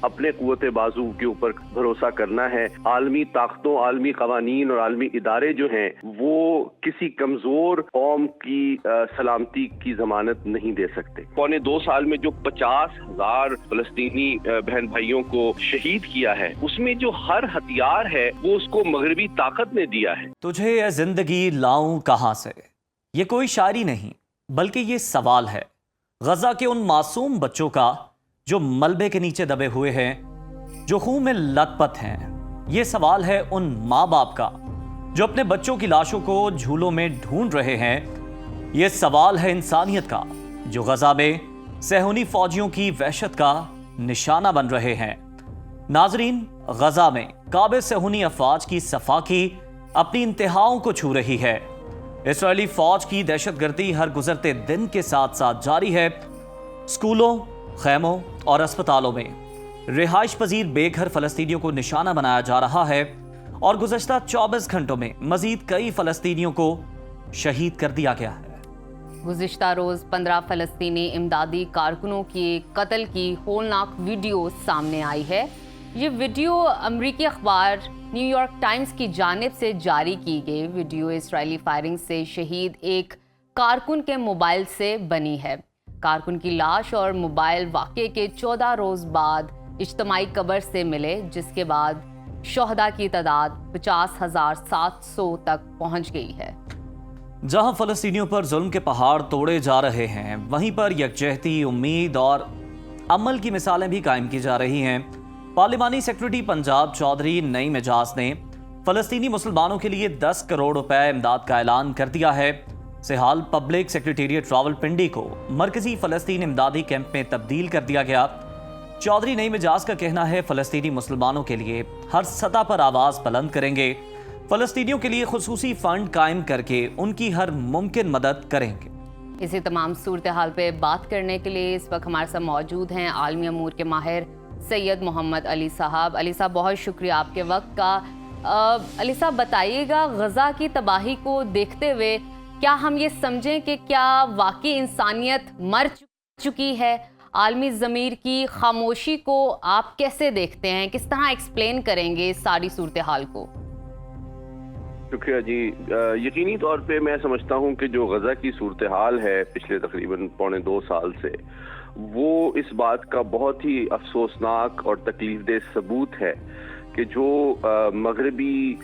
اپنے قوت بازو کے اوپر بھروسہ کرنا ہے۔ عالمی طاقتوں، عالمی قوانین اور عالمی ادارے جو ہیں وہ کسی کمزور قوم کی سلامتی کی ضمانت نہیں دے سکتے۔ 2.25 سال میں جو 50,000 فلسطینی بہن بھائیوں کو شہید کیا ہے، اس میں جو ہر ہتھیار ہے وہ اس کو مغربی طاقت نے دیا ہے۔ تجھے یہ زندگی لاؤں کہاں سے، یہ کوئی شاعری نہیں بلکہ یہ سوال ہے غزہ کے ان معصوم بچوں کا جو ملبے کے نیچے دبے ہوئے ہیں، جو خون میں لت پت ہیں۔ یہ سوال ہے ان ماں باپ کا جو اپنے بچوں کی لاشوں کو جھولوں میں ڈھونڈ رہے ہیں۔ یہ سوال ہے انسانیت کا جو غزہ میں صہیونی فوجیوں کی وحشت کا نشانہ بن رہے ہیں۔ ناظرین، غزہ میں قابض صہیونی افواج کی صفاقی اپنی انتہاؤں کو چھو رہی ہے۔ اسرائیلی فوج کی دہشت گردی ہر گزرتے دن کے ساتھ ساتھ جاری ہے۔ سکولوں، خیموں اور اسپتالوں میں رہائش پذیر بے گھر فلسطینیوں کو نشانہ بنایا جا رہا ہے، اور گزشتہ 24 گھنٹوں میں مزید کئی فلسطینیوں کو شہید کر دیا گیا ہے۔ گزشتہ روز 15 فلسطینی امدادی کارکنوں کے قتل کی ہولناک ویڈیو سامنے آئی ہے۔ یہ ویڈیو امریکی اخبار نیو یارک ٹائمز کی جانب سے جاری کی گئی ویڈیو اسرائیلی فائرنگ سے شہید ایک کارکن کے موبائل سے بنی ہے۔ کارکن کی لاش اور موبائل واقعے کے 14 روز بعد اجتماعی قبر سے ملے، جس کے بعد شہداء کی تعداد 50,700 تک پہنچ گئی ہے۔ جہاں فلسطینیوں پر ظلم کے پہاڑ توڑے جا رہے ہیں، وہیں پر یکجہتی، امید اور عمل کی مثالیں بھی قائم کی جا رہی ہیں۔ پارلیمانی سیکرٹری پنجاب چودھری نعیم اعجاز نے فلسطینی مسلمانوں کے لیے 10 کروڑ روپے امداد کا اعلان کر دیا ہے۔ سہال پبلک سیکریٹریٹ راولپنڈی کو مرکزی فلسطین امدادی کیمپ میں تبدیل کر دیا گیا۔ چودھری نعیم اعجاز کا کہنا ہے فلسطینی مسلمانوں کے لیے ہر سطح پر آواز بلند کریں گے، فلسطینیوں کے لیے خصوصی فنڈ قائم کر کے ان کی ہر ممکن مدد کریں گے۔ اسی تمام صورتحال پہ بات کرنے کے لیے اس وقت ہمارے ساتھ موجود ہیں عالمی امور کے ماہر سید محمد علی صاحب۔ علی صاحب، بہت شکریہ آپ کے وقت کا۔ علی صاحب، بتائیے گا غزہ کی تباہی کو دیکھتے ہوئے کیا ہم یہ سمجھیں کہ کیا واقعی انسانیت مر چکی ہے؟ عالمی ضمیر کی خاموشی کو آپ کیسے دیکھتے ہیں؟ کس طرح ایکسپلین کریں گے اس ساری صورتحال کو؟ شکریہ جی۔ یقینی طور پہ میں سمجھتا ہوں کہ جو غزہ کی صورتحال ہے پچھلے تقریباً 2.25 سال سے، وہ اس بات کا بہت ہی افسوسناک اور تکلیف دہ ثبوت ہے کہ جو مغربی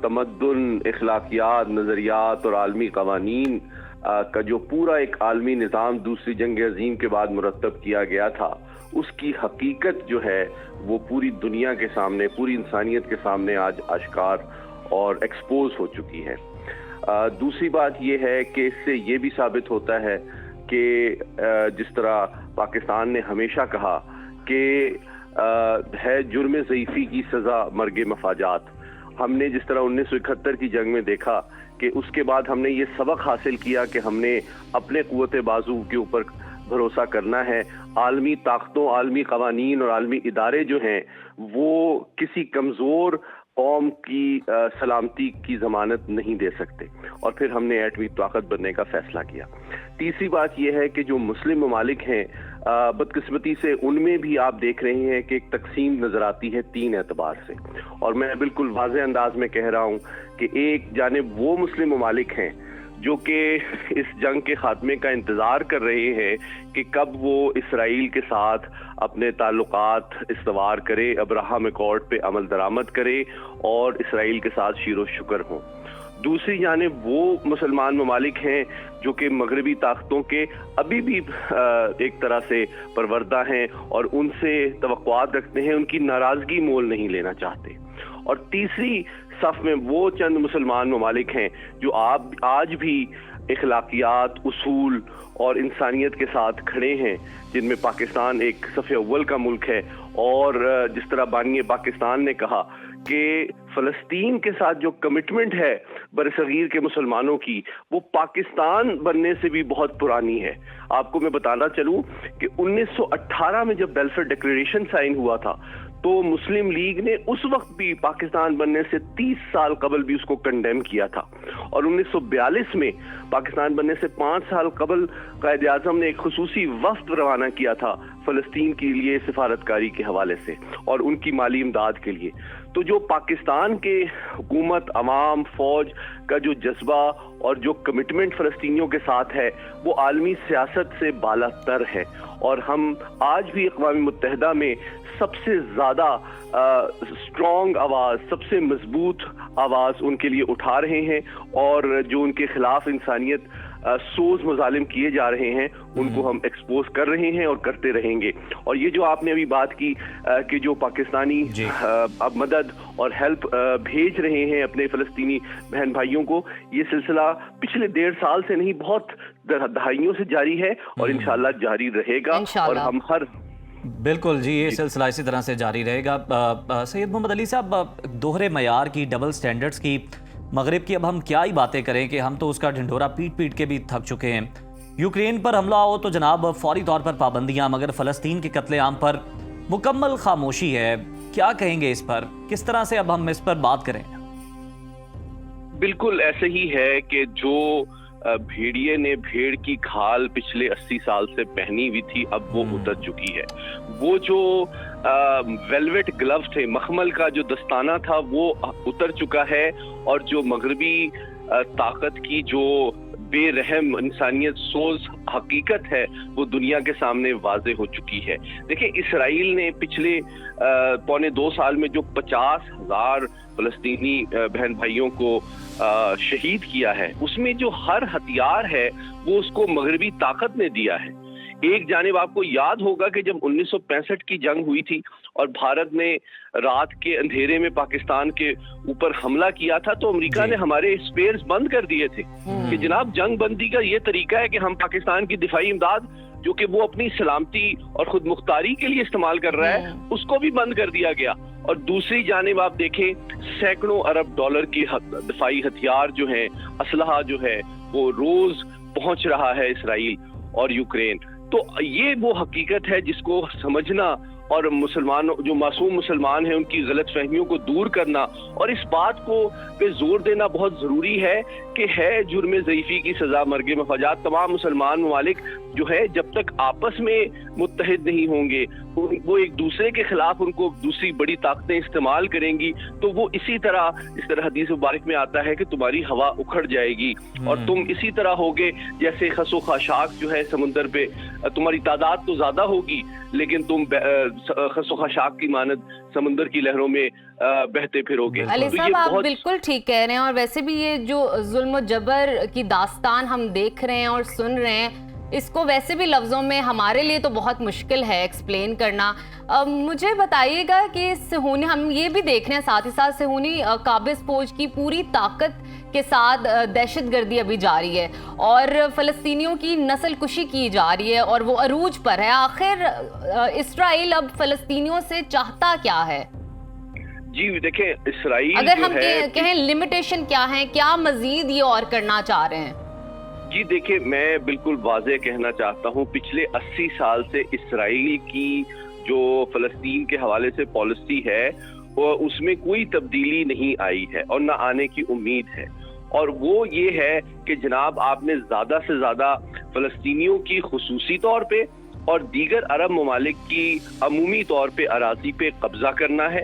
تمدن، اخلاقیات، نظریات اور عالمی قوانین کا جو پورا ایک عالمی نظام دوسری جنگ عظیم کے بعد مرتب کیا گیا تھا، اس کی حقیقت جو ہے وہ پوری دنیا کے سامنے، پوری انسانیت کے سامنے آج آشکار اور ایکسپوز ہو چکی ہے۔ دوسری بات یہ ہے کہ اس سے یہ بھی ثابت ہوتا ہے کہ جس طرح پاکستان نے ہمیشہ کہا کہ ہے جرم ضعیفی کی سزا مرگ مفاجات، ہم نے جس طرح 1971 کی جنگ میں دیکھا کہ اس کے بعد ہم نے یہ سبق حاصل کیا کہ ہم نے اپنے قوت بازو کے اوپر بھروسہ کرنا ہے۔ عالمی طاقتوں، عالمی قوانین اور عالمی ادارے جو ہیں وہ کسی کمزور قوم کی سلامتی کی ضمانت نہیں دے سکتے، اور پھر ہم نے ایٹمی طاقت بننے کا فیصلہ کیا۔ تیسری بات یہ ہے کہ جو مسلم ممالک ہیں، بدقسمتی سے ان میں بھی آپ دیکھ رہے ہیں کہ ایک تقسیم نظر آتی ہے 3 اعتبار سے، اور میں بالکل واضح انداز میں کہہ رہا ہوں کہ ایک جانب وہ مسلم ممالک ہیں جو کہ اس جنگ کے خاتمے کا انتظار کر رہے ہیں کہ کب وہ اسرائیل کے ساتھ اپنے تعلقات استوار کرے، ابراہم ایکارڈ پہ عمل درآمد کرے اور اسرائیل کے ساتھ شیر و شکر ہوں۔ دوسری جانب وہ مسلمان ممالک ہیں جو کہ مغربی طاقتوں کے ابھی بھی ایک طرح سے پروردہ ہیں اور ان سے توقعات رکھتے ہیں، ان کی ناراضگی مول نہیں لینا چاہتے۔ اور تیسری صف میں وہ چند مسلمان ممالک ہیں جو آج بھی اخلاقیات، اصول اور انسانیت کے ساتھ کھڑے ہیں، جن میں پاکستان ایک صف اول کا ملک ہے، اور جس طرح بانی پاکستان نے کہا کہ فلسطین کے ساتھ جو کمٹمنٹ ہے برصغیر کے مسلمانوں کی، وہ پاکستان بننے سے بھی بہت پرانی ہے۔ آپ کو میں بتانا چلوں کہ 1918 میں جب بیلفر ڈکلیریشن سائن ہوا تھا تو مسلم لیگ نے اس وقت بھی پاکستان بننے سے 30 سال قبل بھی اس کو کنڈیم کیا تھا، اور 1942 میں پاکستان بننے سے 5 سال قبل قائد اعظم نے ایک خصوصی وفد روانہ کیا تھا فلسطین کے لیے سفارتکاری کے حوالے سے اور ان کی مالی امداد کے لیے. تو جو پاکستان کے حکومت، عوام، فوج کا جو جذبہ اور جو کمٹمنٹ فلسطینیوں کے ساتھ ہے وہ عالمی سیاست سے بالا تر ہے، اور ہم آج بھی اقوام متحدہ میں سب سے زیادہ اسٹرانگ آواز، سب سے مضبوط آواز ان کے لیے اٹھا رہے ہیں، اور جو ان کے خلاف انسانیت سوز مظالم کیے جا رہے ہیں ان کو ہم ایکسپوز کر رہے ہیں اور کرتے رہیں گے. اور یہ جو آپ نے ابھی بات کی کہ جو پاکستانی اب مدد اور ہیلپ بھیج رہے ہیں اپنے فلسطینی بہن بھائیوں کو، یہ سلسلہ پچھلے 1.5 سال سے نہیں، بہت دہائیوں سے جاری ہے اور انشاءاللہ جاری رہے گا. اور ہم بالکل جی، یہ سلسلہ اسی طرح سے جاری رہے گا. سید محمد علی صاحب، دوہرے معیار کی، ڈبل سٹینڈرڈز کی مغرب کی اب ہم کیا ہی باتیں کریں کہ ہم تو اس کا ڈھنڈورا پیٹ پیٹ کے بھی تھک چکے ہیں. یوکرین پر حملہ ہو تو جناب فوری طور پر پابندیاں، مگر فلسطین کے قتل عام پر مکمل خاموشی ہے. کیا کہیں گے اس پر؟ کس طرح سے اب ہم اس پر بات کریں؟ بالکل ایسے ہی ہے کہ جو بھیڑیے نے بھیڑ کی کھال پچھلے 80 سال سے پہنی ہوئی تھی اب وہ اتر چکی ہے. وہ جو ویلویٹ گلو تھے، مخمل کا جو دستانہ تھا وہ اتر چکا ہے، اور جو مغربی طاقت کی جو بے رحم انسانیت سوز حقیقت ہے وہ دنیا کے سامنے واضح ہو چکی ہے. دیکھیں، اسرائیل نے پچھلے 1.25 سال میں جو 50,000 فلسطینی بہن بھائیوں کو شہید کیا ہے، اس میں جو ہر ہتھیار ہے وہ اس کو مغربی طاقت نے دیا ہے. ایک جانب آپ کو یاد ہوگا کہ جب 1965 کی جنگ ہوئی تھی اور بھارت نے رات کے اندھیرے میں پاکستان کے اوپر حملہ کیا تھا تو امریکہ نے ہمارے اسپیئرز بند کر دیے تھے کہ جناب جنگ بندی کا یہ طریقہ ہے کہ ہم پاکستان کی دفاعی امداد جو کہ وہ اپنی سلامتی اور خود مختاری کے لیے استعمال کر رہا ہے اس کو بھی بند کر دیا گیا. اور دوسری جانب آپ دیکھیں سینکڑوں ارب ڈالر کی دفاعی ہتھیار جو ہیں، اسلحہ جو ہے وہ روز پہنچ رہا ہے اسرائیل اور یوکرین. تو یہ وہ حقیقت ہے جس کو سمجھنا اور مسلمانوں جو معصوم مسلمان ہیں ان کی غلط فہمیوں کو دور کرنا اور اس بات کو پہ زور دینا بہت ضروری ہے کہ ہے جرم ضعیفی کی سزا مرگ مفاجات. تمام مسلمان ممالک جو ہے جب تک آپس میں متحد نہیں ہوں گے، وہ ایک دوسرے کے خلاف ان کو دوسری بڑی طاقتیں استعمال کریں گی تو وہ اسی طرح حدیث مبارک میں آتا ہے کہ تمہاری ہوا اکھڑ جائے گی اور تم اسی طرح ہوگے جیسے خس و خاشاک جو ہے سمندر پہ. تمہاری تعداد تو زیادہ ہوگی لیکن تم خس و خاشاک کی مانند سمندر کی لہروں میں بہتے پھرو گے. علی صاحب آپ بالکل ٹھیک کہہ رہے ہیں، اور ویسے بھی یہ جو ظلم و جبر کی داستان ہم دیکھ رہے ہیں اور سن رہے ہیں، اس کو ویسے بھی لفظوں میں ہمارے لیے تو بہت مشکل ہے ایکسپلین کرنا. مجھے بتائیے گا کہ صہیونی، ہم یہ بھی دیکھ رہے ہیں ساتھ ہی ساتھ صہیونی قابض فوج کی پوری طاقت کے ساتھ دہشت گردی ابھی جاری ہے اور فلسطینیوں کی نسل کشی کی جا رہی ہے اور وہ عروج پر ہے. آخر اسرائیل اب فلسطینیوں سے چاہتا کیا ہے؟ جی دیکھیں، اسرائیل اگر ہم کہیں لمیٹیشن کیا ہے، کیا مزید یہ اور کرنا چاہ رہے ہیں؟ جی دیکھیں، میں بالکل واضح کہنا چاہتا ہوں، پچھلے 80 سال سے اسرائیل کی جو فلسطین کے حوالے سے پالیسی ہے اس میں کوئی تبدیلی نہیں آئی ہے اور نہ آنے کی امید ہے. اور وہ یہ ہے کہ جناب آپ نے زیادہ سے زیادہ فلسطینیوں کی خصوصی طور پہ اور دیگر عرب ممالک کی عمومی طور پہ اراضی پہ قبضہ کرنا ہے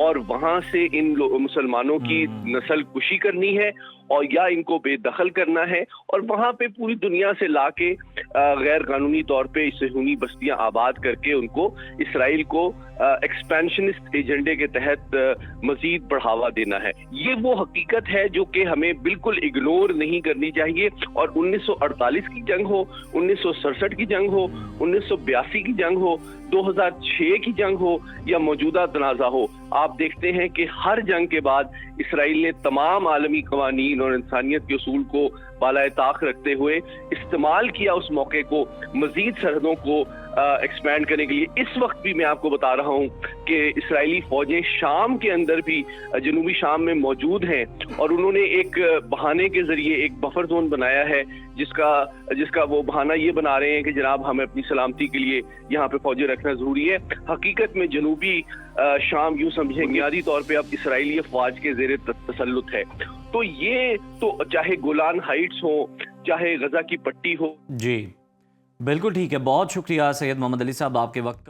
اور وہاں سے ان مسلمانوں کی نسل کشی کرنی ہے اور یا ان کو بے دخل کرنا ہے اور وہاں پہ پوری دنیا سے لا کے غیر قانونی طور پہ صہیونی بستیاں آباد کر کے ان کو اسرائیل کو ایکسپینشنسٹ ایجنڈے کے تحت مزید بڑھاوا دینا ہے. یہ وہ حقیقت ہے جو کہ ہمیں بالکل اگنور نہیں کرنی چاہیے. اور 1948 کی جنگ ہو، 1967 کی جنگ ہو، 1982 کی جنگ ہو، 2006 کی جنگ ہو یا موجودہ تنازع ہو، آپ دیکھتے ہیں کہ ہر جنگ کے بعد اسرائیل نے تمام عالمی قوانین اور انسانیت کے اصول کو بالائے طاق رکھتے ہوئے استعمال کیا اس موقع کو مزید سرحدوں کو ایکسپینڈ کرنے کے لیے. اس وقت بھی میں آپ کو بتا رہا ہوں کہ اسرائیلی فوجیں شام کے اندر بھی جنوبی شام میں موجود ہیں اور انہوں نے ایک بہانے کے ذریعے ایک بفر زون بنایا ہے جس کا وہ بہانہ یہ بنا رہے ہیں کہ جناب ہمیں اپنی سلامتی کے لیے یہاں پہ فوجیں رکھنا ضروری ہے. حقیقت میں جنوبی شام یوں سمجھیں بنیادی طور پہ اب اسرائیلی افواج کے زیر تسلط ہے. تو یہ تو چاہے گولان ہائٹس ہو چاہے غزہ کی پٹی ہو. جی بالکل ٹھیک ہے، بہت شکریہ سید محمد علی صاحب آپ کے وقت